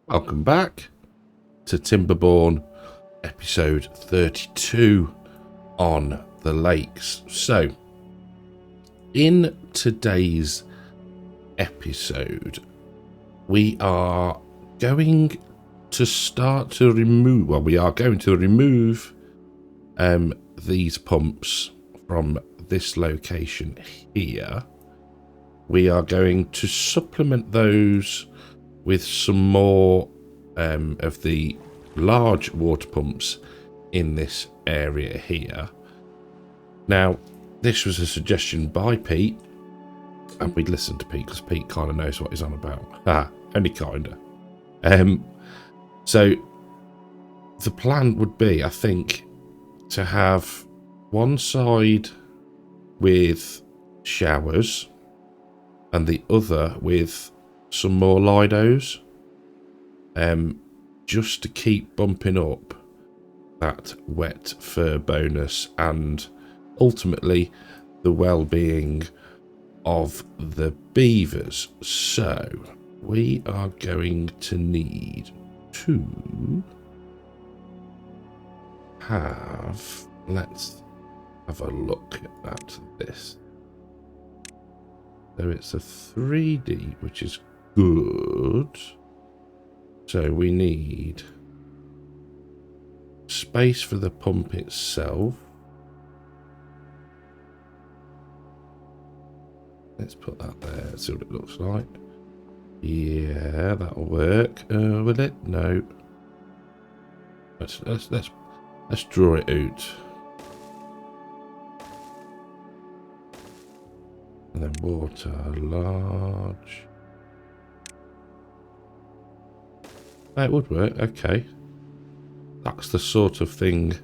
Welcome back to Timberborn, episode 32 on the lakes. So, in today's episode, we are going to start to remove, these pumps from this location here. We are going to supplement those with some more of the large water pumps in this area here. Now, this was a suggestion by Pete, and we'd listen to Pete because Pete kind of knows what he's on about. Only kinda. So the plan would be, I think, to have one side with showers and the other with some more Lidos, just to keep bumping up that wet fur bonus and ultimately the well-being of the beavers. So we are going to need to have, let's have a look at this. So it's a 3D, which is good. So we need space for the pump itself. Let's put that there, see what it looks like. Yeah, that'll work. Will it? No. Let's draw it out. And then water large. That would work, okay. That's the sort of thing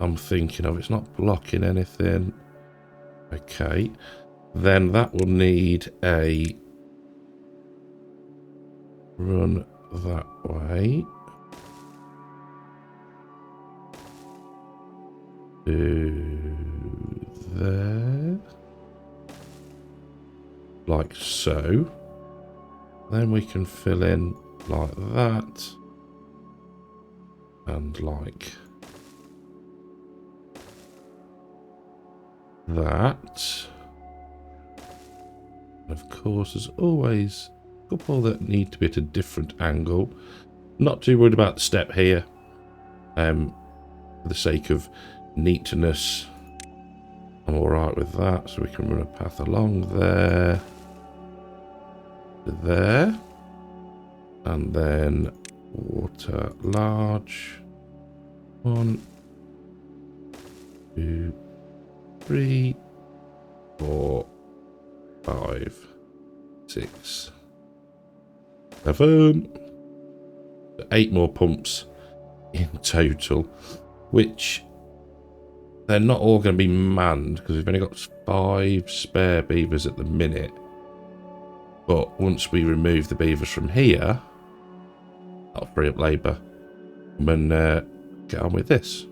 I'm thinking of. It's not blocking anything. Okay. Then that will need a run that way. To there. Like so. Then we can fill in like that. And like that. And of course, there's always a couple that need to be at a different angle. Not too worried about the step here. For the sake of neatness, I'm alright with that. So we can run a path along there. To there. And then water large. 1, 2, 3, 4, 5, 6, 7. 8 more pumps in total, which they're not all going to be manned because we've only got 5 spare beavers at the minute. But once we remove the beavers from here, that'll free up labour and get on with this.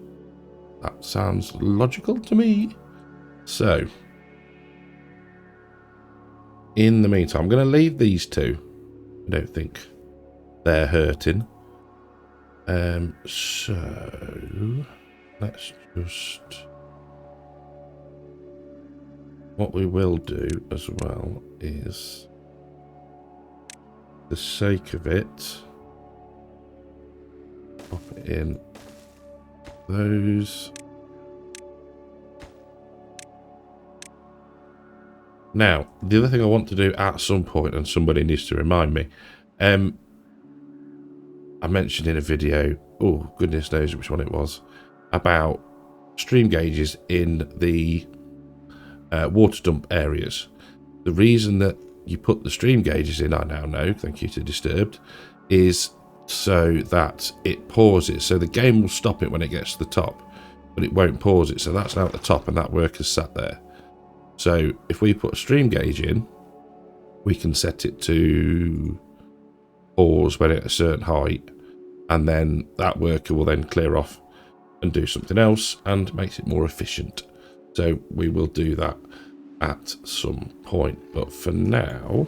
That sounds logical to me. So, in the meantime, I'm going to leave these two. I don't think they're hurting. So, let's just... What we will do as well is, for the sake of it, pop it in those. Now, the other thing I want to do at some point, and somebody needs to remind me, I mentioned in a video, oh goodness knows which one it was, about stream gauges in the water dump areas. The reason that you put the stream gauges in, I now know, thank you to Disturbed, is so that it pauses. So the game will stop it when it gets to the top, but it won't pause it. So that's now at the top and that worker's sat there. So if we put a stream gauge in, we can set it to pause when at a certain height, and then that worker will then clear off and do something else and makes it more efficient. So we will do that at some point. But for now,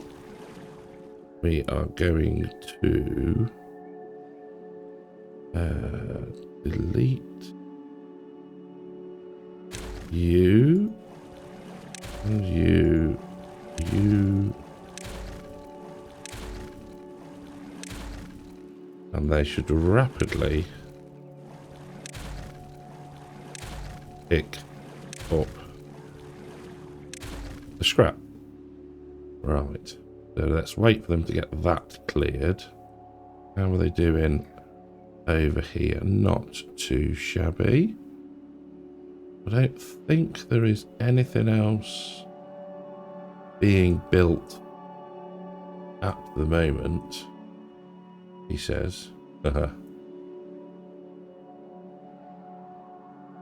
we are going to Delete you and you. And they should rapidly pick up the scrap. Right. So let's wait for them to get that cleared. How are they doing over here? Not too shabby. I don't think there is anything else being built at the moment, he says.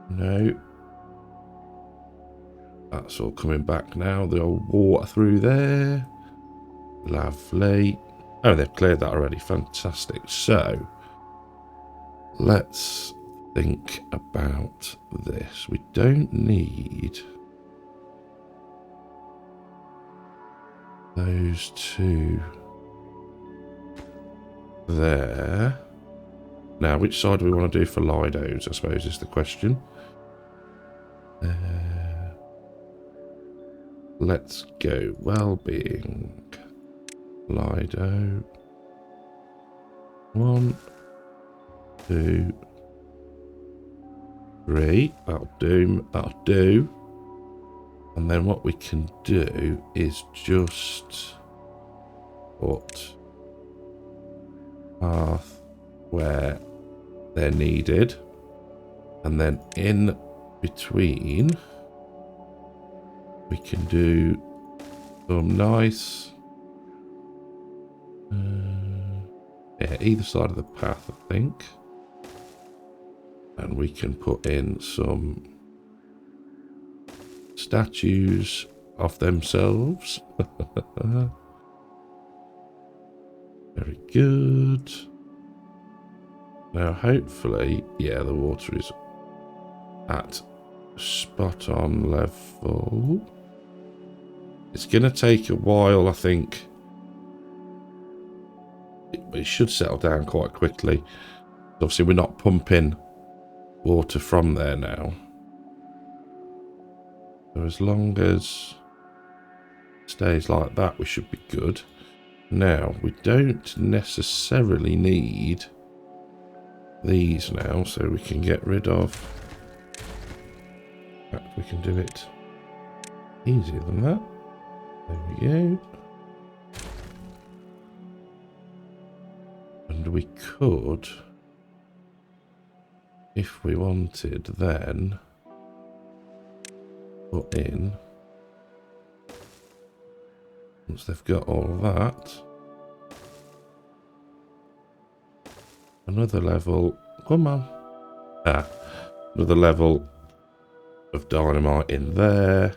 No. That's all coming back now. The old water through there. Lovely. Oh, they've cleared that already. Fantastic. So, let's think about this. We don't need those two there. Now, which side do we want to do for Lidos, I suppose, is the question. Let's go well-being. Lido. 1, 2, 3. That'll do. That'll do. And then what we can do is just put path where they're needed, and then in between we can do some nice yeah, either side of the path, I think, and we can put in some statues of themselves. Very good. Now hopefully, yeah, the water is at spot on level. It's going to take a while, I think. It should settle down quite quickly. Obviously, we're not pumping water from there now. So as long as it stays like that, we should be good. Now, we don't necessarily need these now, so we can get rid of... In fact, we can do it easier than that. There we go. And we could, if we wanted, then put in, once they've got all of that, another level, come on, another level of dynamite in there.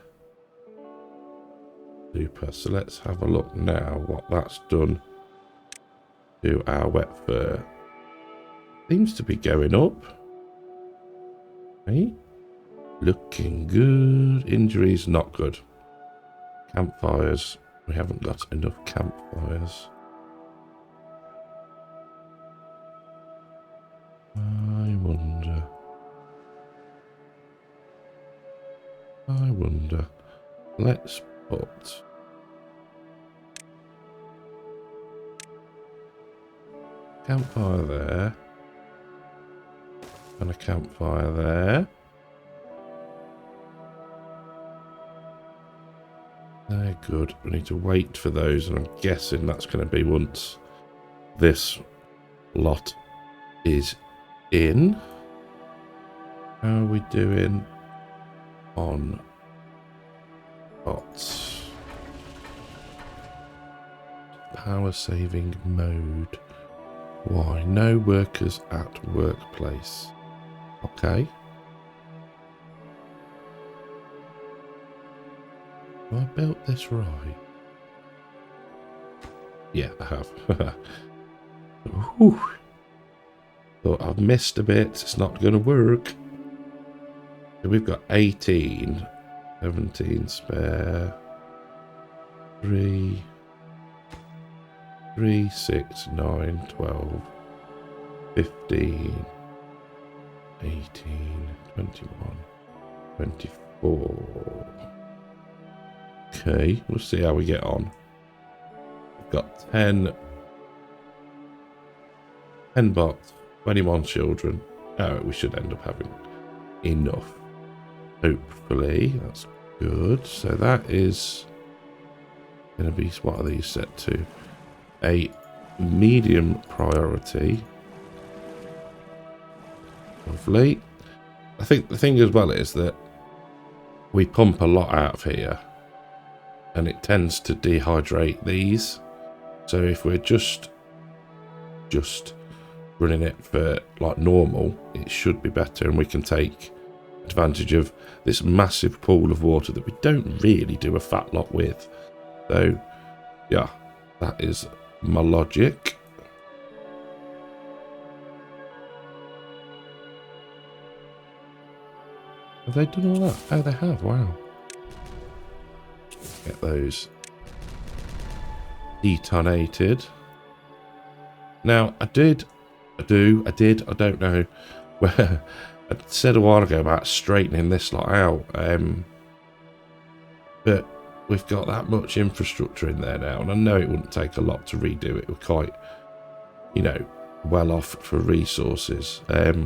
Super. So let's have a look now what that's done to our wet fur. Seems to be going up. Right? Looking good. Injuries, not good. Campfires. We haven't got enough campfires. I wonder. Let's put campfire there and a campfire there. They're good. We need to wait for those, and I'm guessing that's going to be once this lot is in. How are we doing on pots? Power saving mode. Why? No workers at workplace. Okay. Have I built this right? Yeah, I have. Whew. Thought I've missed a bit. It's not going to work. So we've got 18, 17 spare. 3, 6, 9, 12. 15, 18, 21, 24. Okay, we'll see how we get on. We've got 10 bots, 21 children. Oh, we should end up having enough. Hopefully, that's good. So that is going to be, what are these set to? A medium priority. Lovely. I think the thing as well is that we pump a lot out of here and it tends to dehydrate these. So if we're just running it for like normal, it should be better, and we can take advantage of this massive pool of water that we don't really do a fat lot with. So yeah, that is my logic. Have they done all that? Oh, they have. Wow. Get those detonated. Now, I don't know where. I said a while ago about straightening this lot out, but we've got that much infrastructure in there now, and I know it wouldn't take a lot to redo it. We're quite, you know, well off for resources. But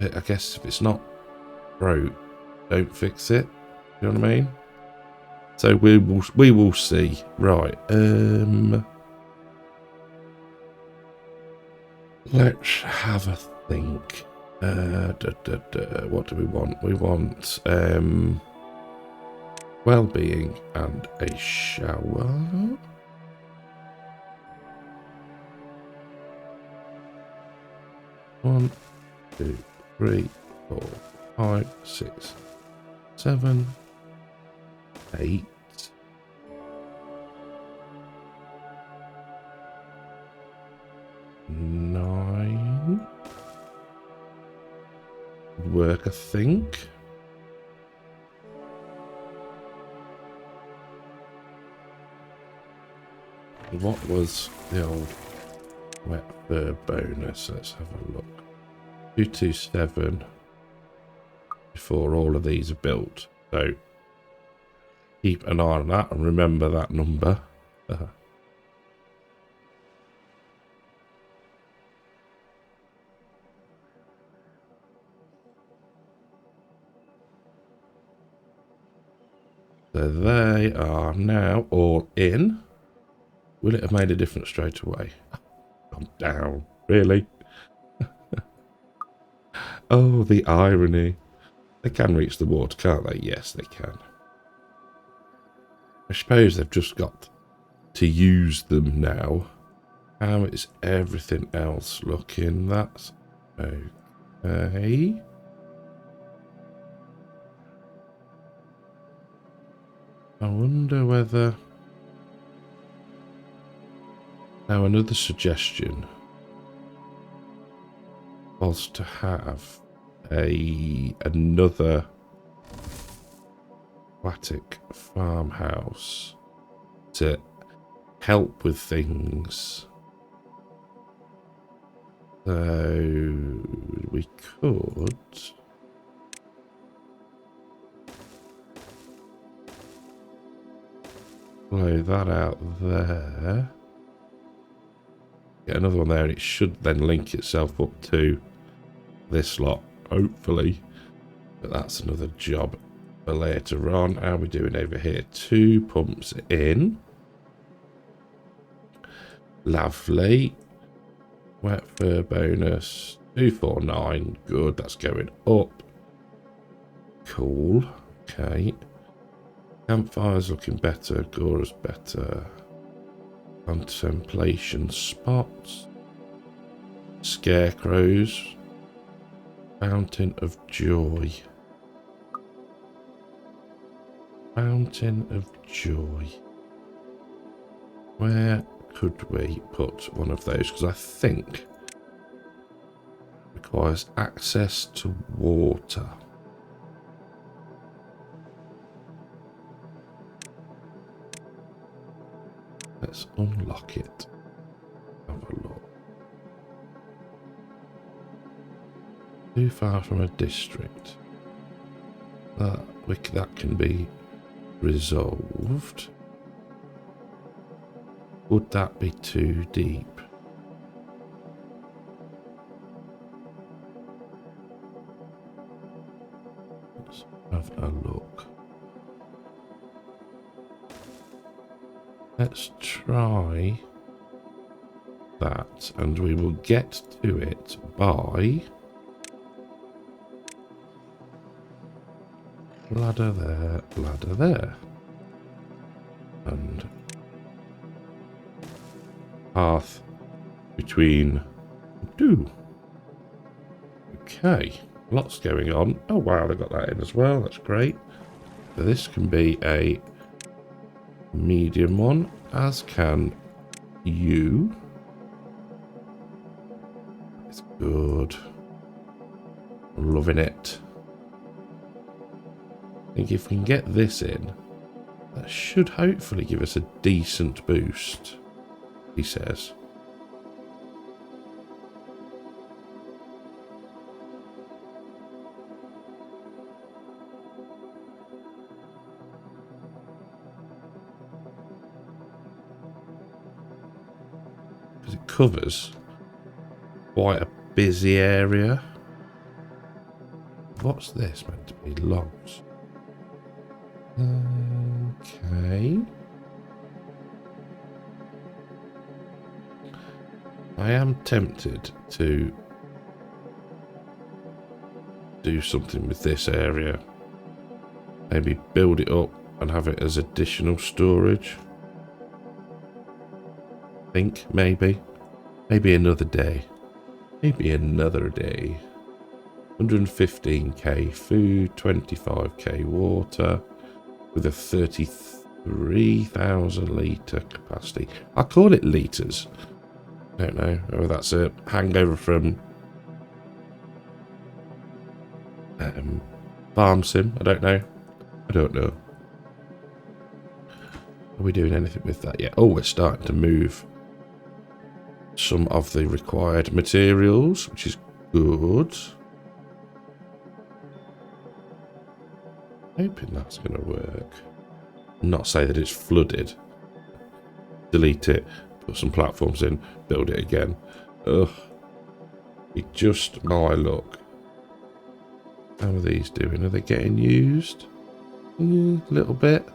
I guess if it's not broke, don't fix it. You know what I mean? So we will see. Right. Let's have a think. What do we want? We want well-being and a shower. One, 2, 3, 4, 5, 6, 7, 8. Work, I think. What was the old wet fur bonus? Let's have a look. 227 before all of these are built. So keep an eye on that and remember that number. So they are now all in. Will it have made a difference straight away? I'm down. Really? Oh, the irony. They can reach the water, can't they? Yes, they can. I suppose they've just got to use them now. How is everything else looking? That's okay. I wonder whether... Now, another suggestion was to have another aquatic farmhouse to help with things. So we could blow that out there. Get another one there, and it should then link itself up to this lot, hopefully. But that's another job for later on. How are we doing over here? 2 pumps in. Lovely. Wet fur bonus 249. Good, that's going up. Cool. Okay. Campfire's looking better. Gora's better. Contemplation spots. Scarecrows. Fountain of Joy. Fountain of Joy. Where could we put one of those? Because I think it requires access to water. Let's unlock it. Have a look. Too far from a district. That can be resolved. Would that be too deep? Let's have a look. Let's try that, and we will get to it by ladder there, and path between two. Okay, lots going on. Oh wow, they got that in as well. That's great. So this can be a medium one, as can you. It's good. I'm loving it. I think if we can get this in, that should hopefully give us a decent boost, he says. Because it covers quite a busy area. What's this meant to be? Logs. Okay. I am tempted to do something with this area. Maybe build it up and have it as additional storage. Maybe another day. Maybe another day. 115k food, 25k water, with a 33,000 litre capacity. I call it litres. I don't know whether that's a hangover from Farm Sim. I don't know. Are we doing anything with that yet? Oh, we're starting to move some of the required materials, which is good. Hoping that's going to work. Not say that it's flooded. Delete it, put some platforms in, build it again. Ugh. It's just my luck. How are these doing? Are they getting used? A little bit.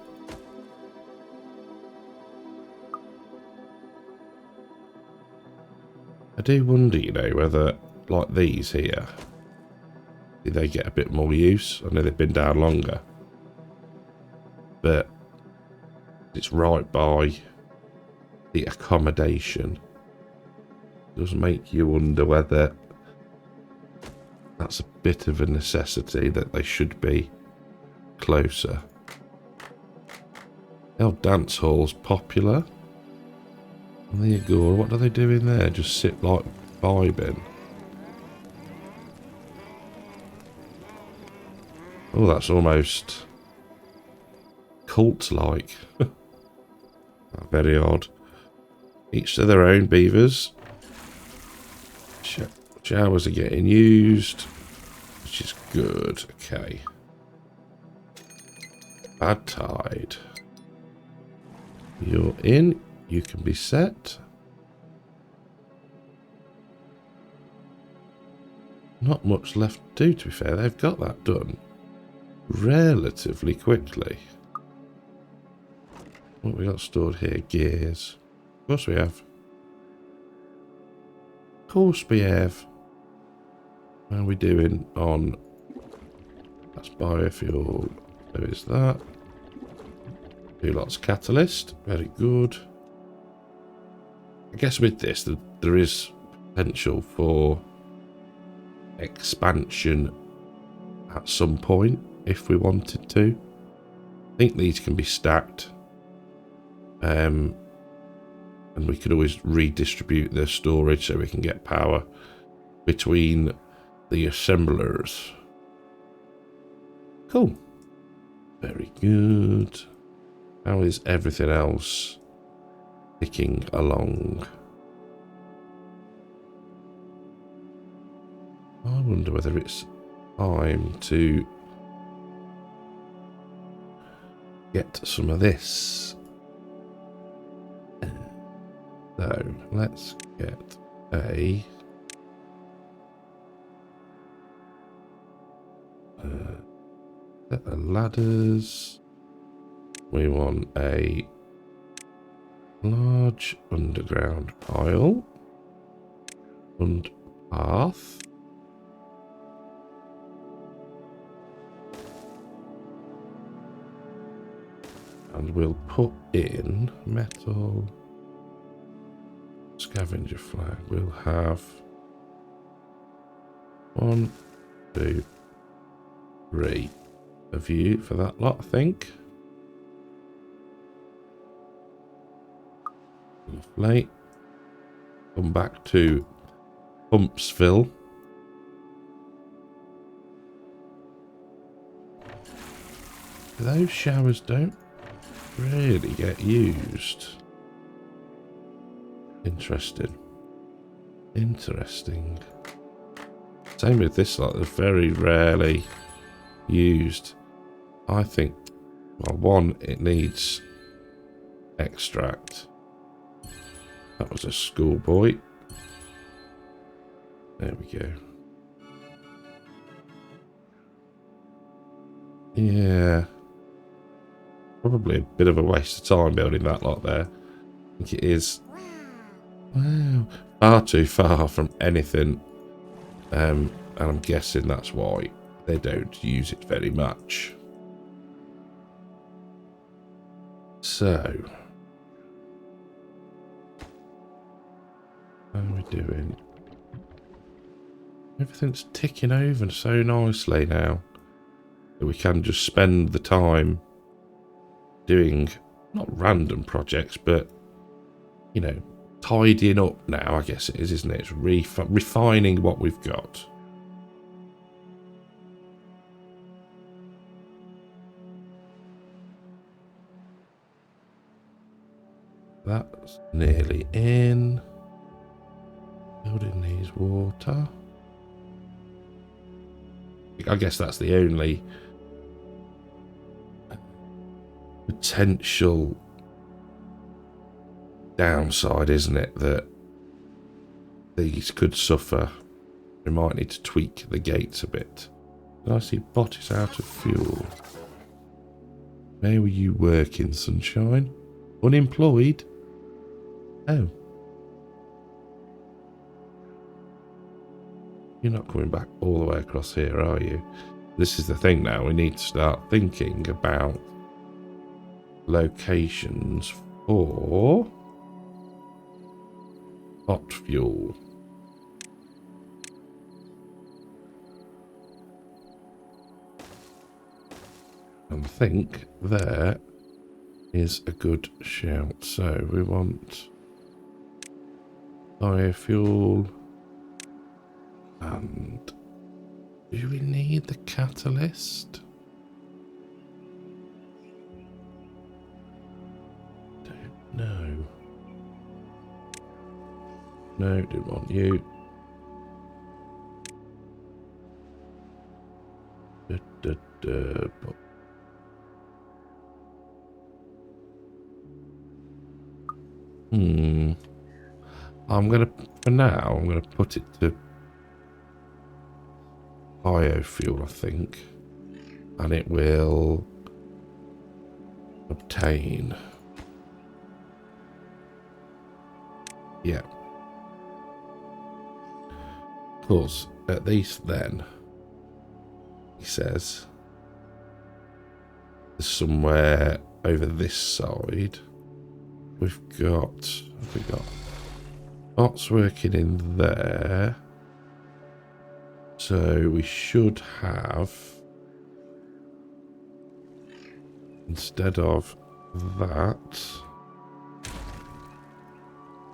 I do wonder, you know, whether, like these here, do they get a bit more use? I know they've been down longer. But it's right by the accommodation. Does make you wonder whether that's a bit of a necessity, that they should be closer. Our dance hall's popular. And there you go. What do they do in there? Just sit like vibing. Oh, that's almost cult-like. Very odd. Each to their own, beavers. Showers are getting used, which is good. Okay. Bad tide. You're in. You can be set. Not much left to do, to be fair. They've got that done relatively quickly. What have we got stored here? Gears. Of course we have. Of course we have. How are we doing on... That's biofuel. There is that. Do lots of catalyst. Very good. I guess with this, there is potential for expansion at some point, if we wanted to. I think these can be stacked. And we could always redistribute the storage so we can get power between the assemblers. Cool. Very good. How is everything else ticking along? I will wonder whether it's time to get some of this. So let's get a set of ladders. We want a large underground pile and path. And we'll put in metal scavenger flag. We'll have 1, 2, 3 of you for that lot, I think. Lovely. Come back to Pumpsville. Those showers don't really get used. Interesting. Interesting. Same with this lot, they're very rarely used. I think, well, one, it needs extract. That was a schoolboy. There we go. Yeah. Probably a bit of a waste of time building that lot there. I think it is. Wow. Far too far from anything. And I'm guessing that's why they don't use it very much. So. How are we doing? Everything's ticking over so nicely now that we can just spend the time doing not random projects, but you know, tidying up now, I guess it is, isn't it? It's refining what we've got. That's nearly in. Building needs water. I guess that's the only potential downside, isn't it? That these could suffer. We might need to tweak the gates a bit. Did I see bot is out of fuel? Where were you working, sunshine? Unemployed? Oh. You're not coming back all the way across here, are you? This is the thing now. We need to start thinking about locations for hot fuel. And I think there is a good shout. So we want biofuel. And do we need the catalyst? Don't know. No, didn't want you. For now, I'm gonna put it to biofuel, I think, and it will obtain. Yeah. Of course, at least then, he says, somewhere over this side, we've got bots working in there. So we should have, instead of that,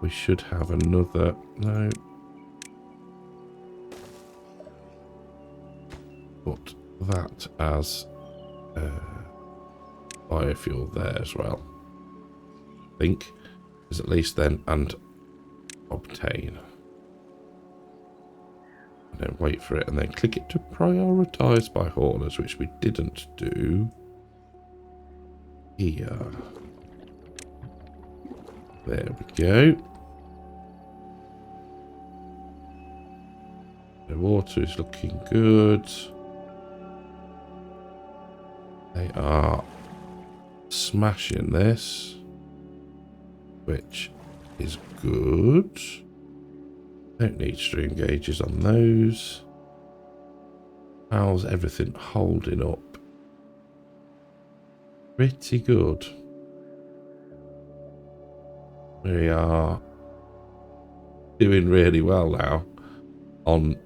we should have another, no, put that as biofuel there as well. I think is at least then, and obtain. Then wait for it and then click it to prioritise by haulers, which we didn't do here. There we go. The water is looking good. They are smashing this, which is good. Don't need stream gauges on those. How's everything holding up? Pretty good. We are doing really well now on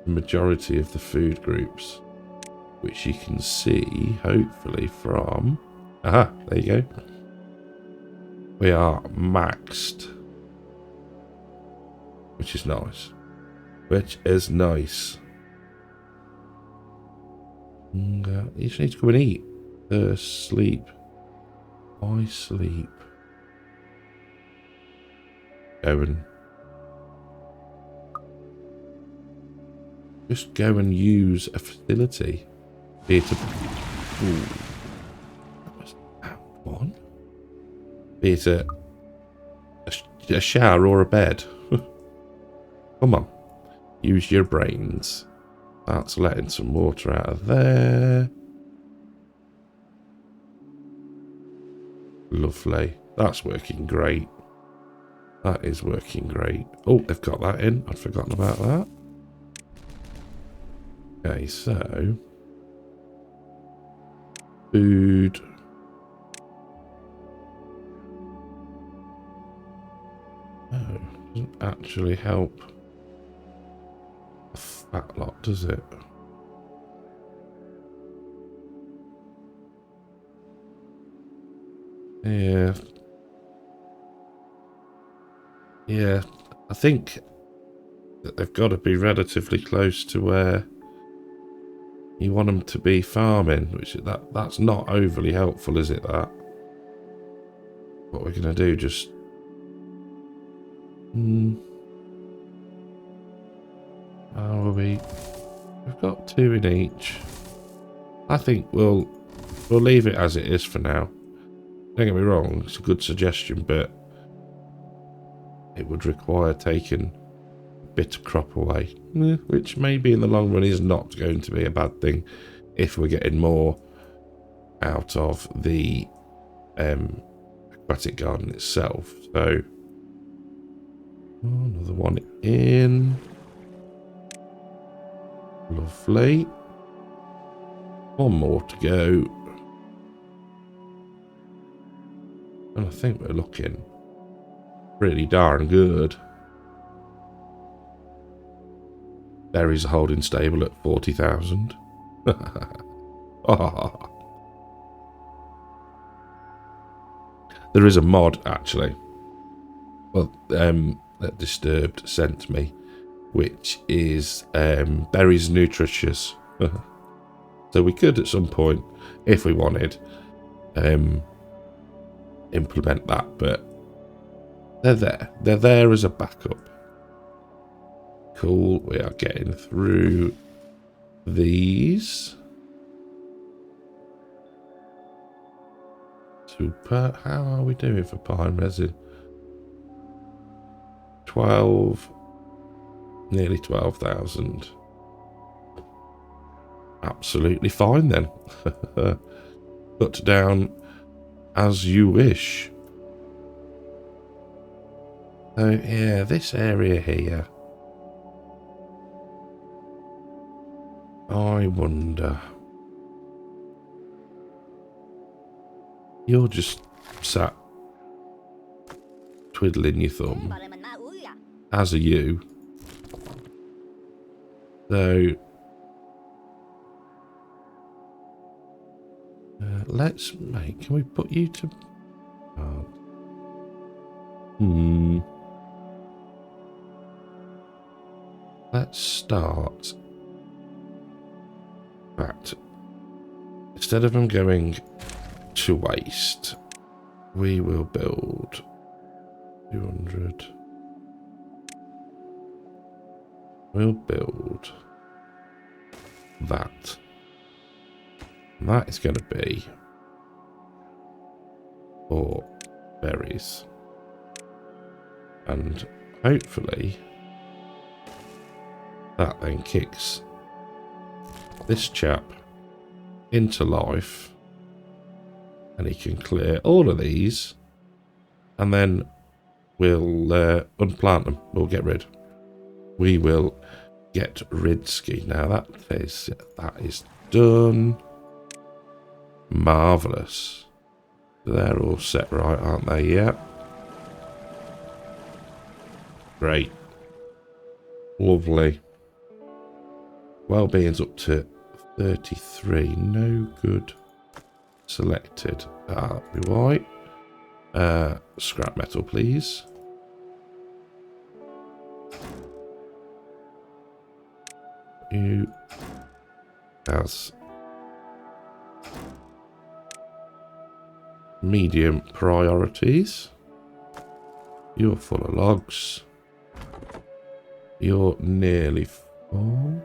the majority of the food groups, which you can see hopefully from... Aha, there you go. We are maxed, which is nice. Which is nice. And, you just need to go and eat. Sleep. Why sleep? Go and... Just go and use a facility. Be it a... Ooh. What was that one? Be it a shower or a bed. Come on. Use your brains. That's letting some water out of there. Lovely. That's working great. That is working great. Oh, they've got that in. I'd forgotten about that. Okay, so... Food. Oh, doesn't actually help a fat lot, does it? Yeah. Yeah, I think that they've got to be relatively close to where you want them to be farming, which that's not overly helpful, is it, that? What we're going to do, just... How are we? We've got 2 in each. I think we'll leave it as it is for now. Don't get me wrong, it's a good suggestion, but it would require taking a bit of crop away, which maybe in the long run is not going to be a bad thing if we're getting more out of the aquatic garden itself. So, another one in. Lovely. One more to go. And I think we're looking pretty darn good. Berries are holding stable at 40,000. There is a mod, actually. Well, that Disturbed sent me, which is berries nutritious. So we could at some point, if we wanted, implement that, but they're there. They're there as a backup. Cool. We are getting through these. Super. How are we doing for pine resin? 12. Nearly 12,000. Absolutely fine then. Put down as you wish. So yeah, this area here. I wonder. You're just sat twiddling your thumb. As are you. So let's make. Can we put you to? Let's start. But instead of them going to waste, we will build 200. we'll build that. And that is going to be 4 berries. And hopefully that then kicks this chap into life. And he can clear all of these. And then we'll unplant them. We'll get rid. We will get rid-ski. Now that is done. Marvellous. They're all set right, aren't they? Yeah. Great. Lovely. Wellbeing's up to 33. No good. Selected. That'll be white. Scrap metal, please. You as medium priorities. You're full of logs. You're nearly full.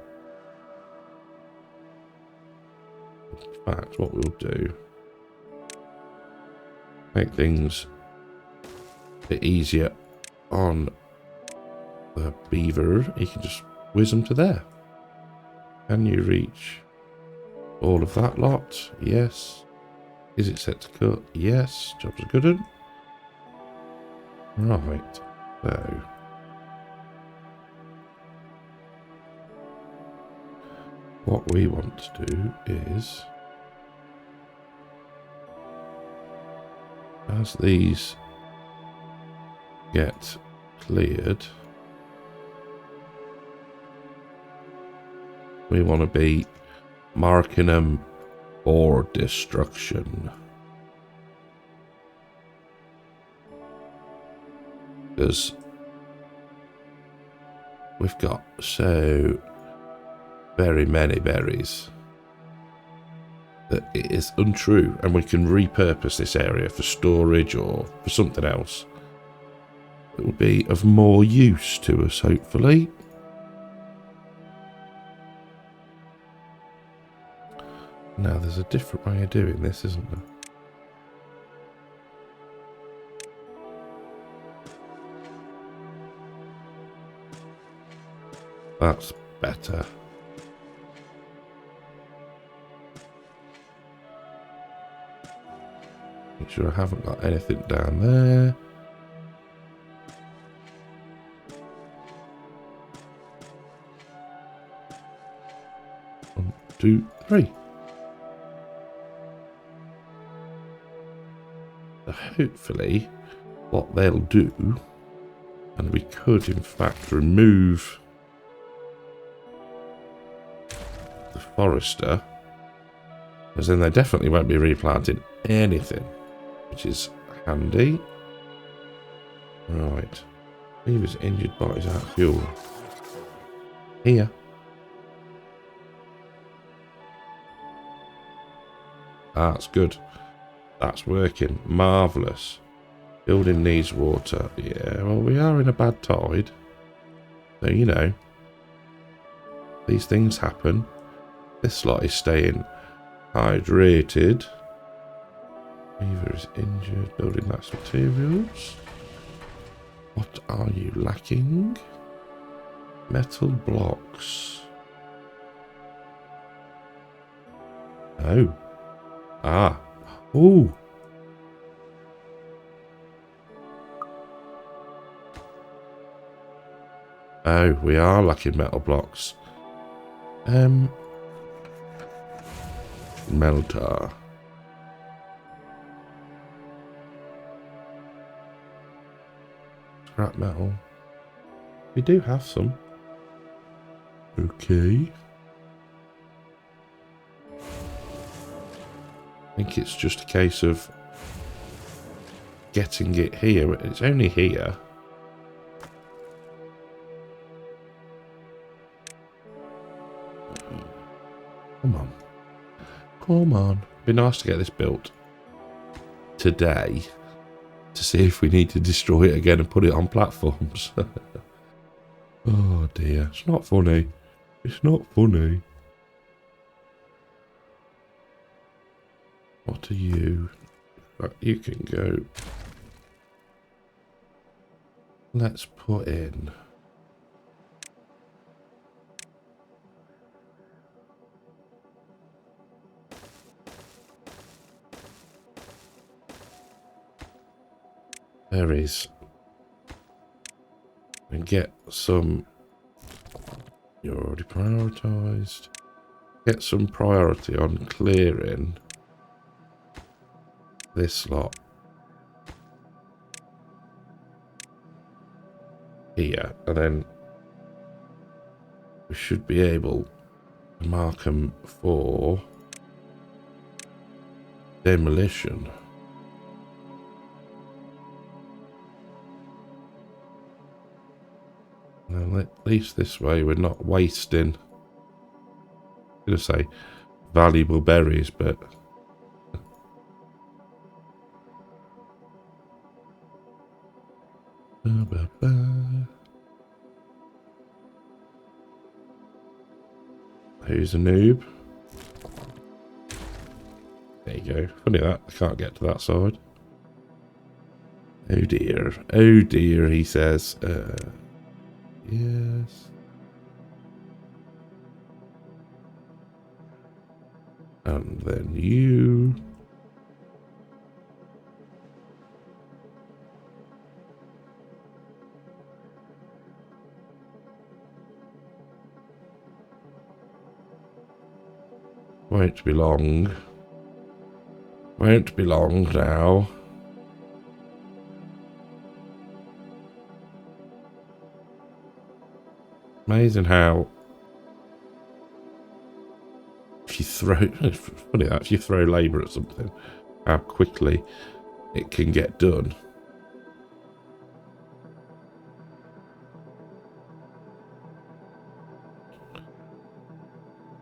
In fact, what we'll do, make things a bit easier on the beaver. He can just whiz them to there. Can you reach all of that lot? Yes. Is it set to cut? Yes. Job's a good one. Right. So. What we want to do is, as these get cleared, we want to be marking them for destruction. Because we've got so very many berries that it is untrue, and we can repurpose this area for storage or for something else that will be of more use to us, hopefully. Now, there's a different way of doing this, isn't there? That's better. Make sure I haven't got anything down there. One, two, three. So hopefully what they'll do, and we could in fact remove the forester, because then they definitely won't be replanting anything, which is handy. Right. He was injured by his out fuel. Here. That's good. That's working. Marvellous. Building needs water. Yeah, well, we are in a bad tide. So, you know, these things happen. This slot is staying hydrated. Beaver is injured. Building max materials. What are you lacking? Metal blocks. Oh. Ah. Ooh. Oh, we are lacking metal blocks. Melter. Scrap metal. We do have some. Okay. I think it's just a case of getting it here. It's only here. Come on. Come on. It'd be nice to get this built today to see if we need to destroy it again and put it on platforms. Oh dear, it's not funny. It's not funny. What are you? Right, you can go. Let's put in. Berries. And get some. You're already prioritised. Get some priority on clearing this lot here, and then we should be able to mark them for demolition. And at least this way we're not wasting, I'm going to say, valuable berries, but who's a noob? There you go. Funny that, I can't get to that side. Oh dear, he says. Yes. And then you. Won't be long. Won't be long now. Amazing how if you throw, funny that, if you throw labour at something, how quickly it can get done.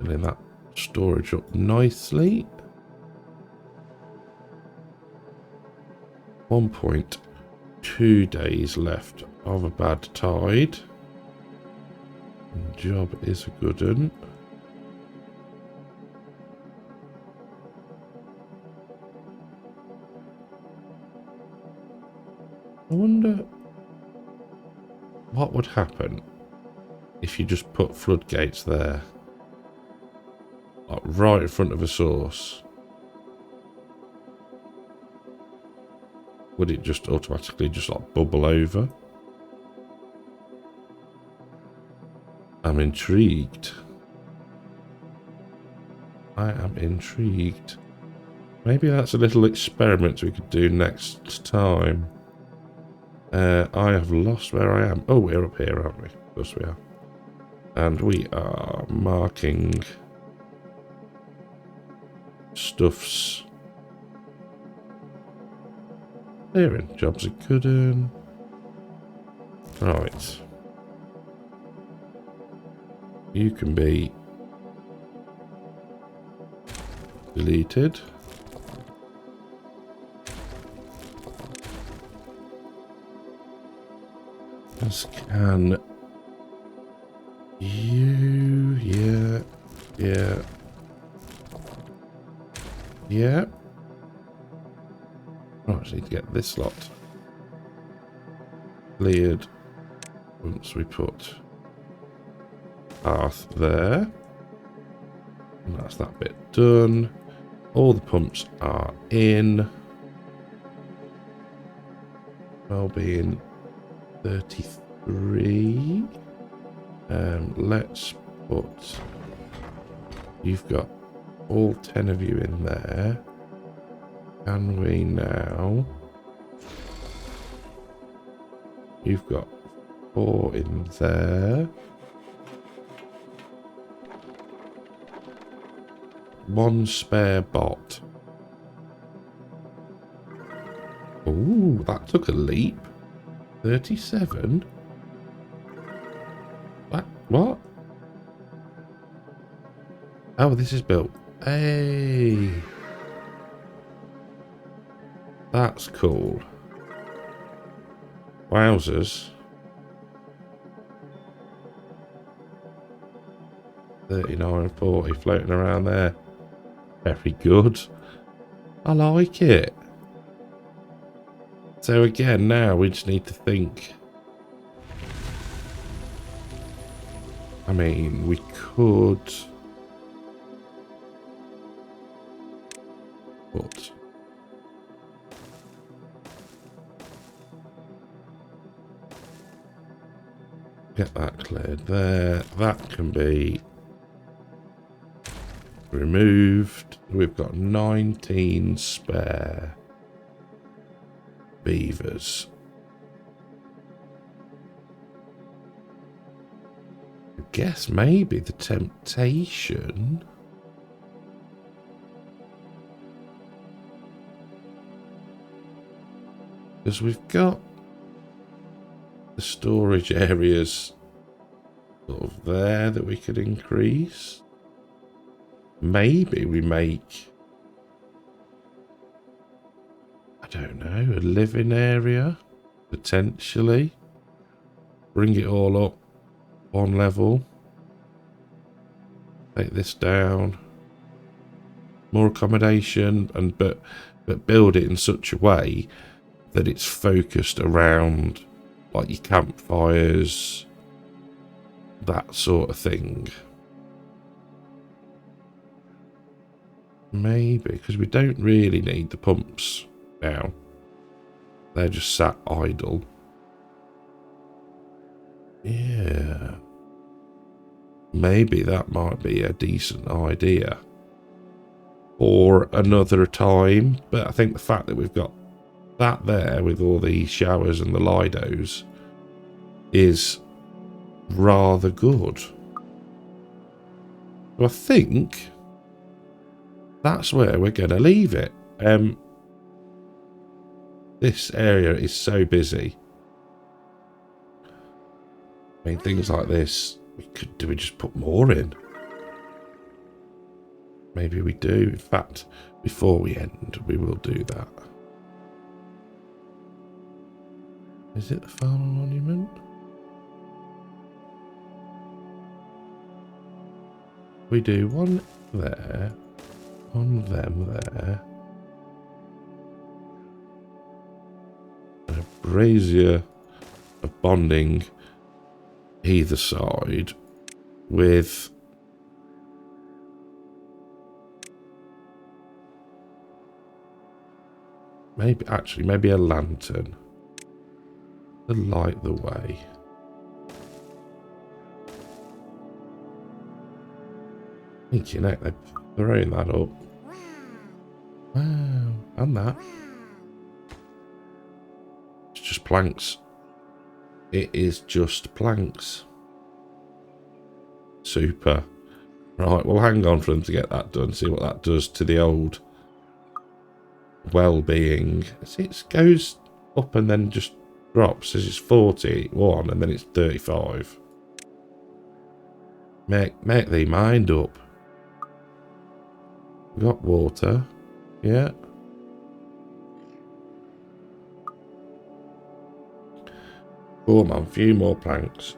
Filling that storage up nicely. 1.2 days left of a bad tide. Job is a good one. I wonder what would happen if you just put floodgates there, like right in front of a source. Would it just automatically just like bubble over? I'm intrigued. I am intrigued. Maybe that's a little experiment we could do next time. I have lost where I am. Oh, we're up here, aren't we? Of course we are. And we are marking stuffs. Clearing jobs are good. Right. You can be deleted. As can you. Yeah. Oh, I just need to get this lot cleared once we put path there. And that's that bit done. All the pumps are in. Wellbeing 33. Let's put, you've got all 10 of you in there. Can we now? You've got 4 in there. 1 spare bot. Ooh, that took a leap. 37? What? Oh, this is built. Hey. That's cool. Wowzers. 39, 40 floating around there. Very good. I like it. So again, now we just need to think. I mean, we could put get that cleared there. That can be removed. We've got 19 spare beavers. I guess maybe the temptation because we've got the storage areas sort of there that we could increase. Maybe we make, I don't know, a living area, potentially. Bring it all up one level. Take this down. More accommodation, and but build it in such a way that it's focused around like your campfires, that sort of thing. Maybe, because we don't really need the pumps now. They're just sat idle. Yeah. Maybe that might be a decent idea. Or another time. But I think the fact that we've got that there with all the showers and the Lidos is rather good. So I think that's where we're going to leave it. This area is so busy. I mean, things like this, do we just put more in? Maybe we do. In fact, before we end, we will do that. Is it the farmer monument? We do one there, one them there, and a brazier of bonding either side with maybe a lantern to light the way. Thinking that they're throwing that up. Wow, and that. It's just planks. It is just planks. Super. Right, we'll hang on for them to get that done. See what that does to the old well-being. See, it goes up and then just drops. Says it's 41 and then it's 35. Make thee mind up. We got water. Yeah. Oh man, a few more planks.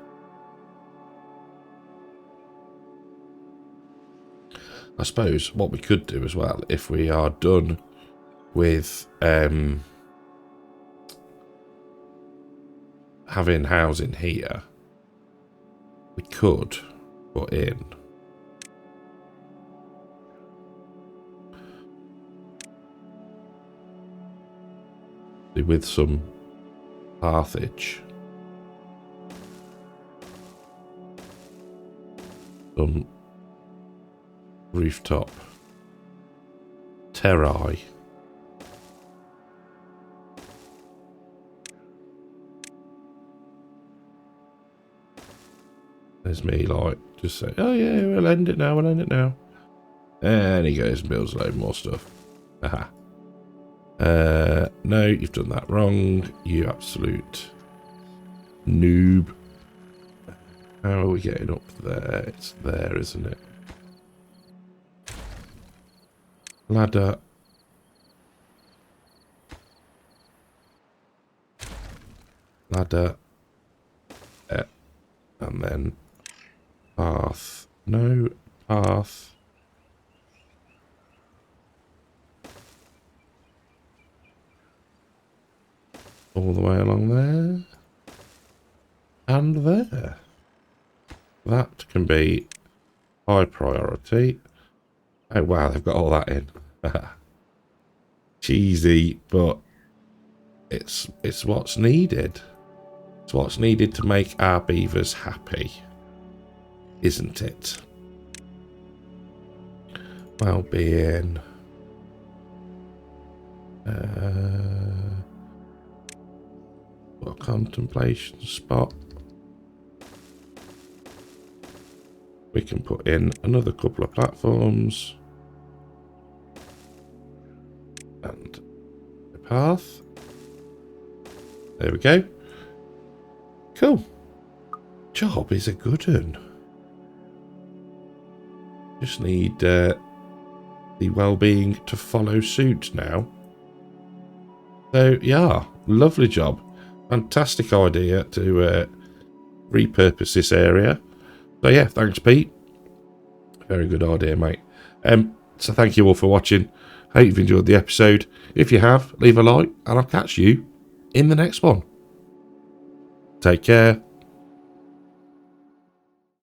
I suppose what we could do as well, if we are done with having housing here, we could put in with some hearthage, some rooftop terrae. There's me like just say, oh yeah, we'll end it now, and he goes and builds a load more stuff. Haha. No, you've done that wrong, you absolute noob. How are we getting up there? It's there, isn't it? Ladder. Ladder. And then path no path. All the way along there. And there. That can be high priority. Oh wow, they've got all that in. Cheesy, but it's what's needed. It's what's needed to make our beavers happy, isn't it? Well-being. What a contemplation spot. We can put in another couple of platforms. And a path. There we go. Cool. Job is a good one. Just need the well-being to follow suit now. So yeah, lovely job. Fantastic idea to repurpose this area. So yeah, thanks Pete. Very good idea, mate. So thank you all for watching. Hope you've enjoyed the episode. If you have, leave a like and I'll catch you in the next one. Take care.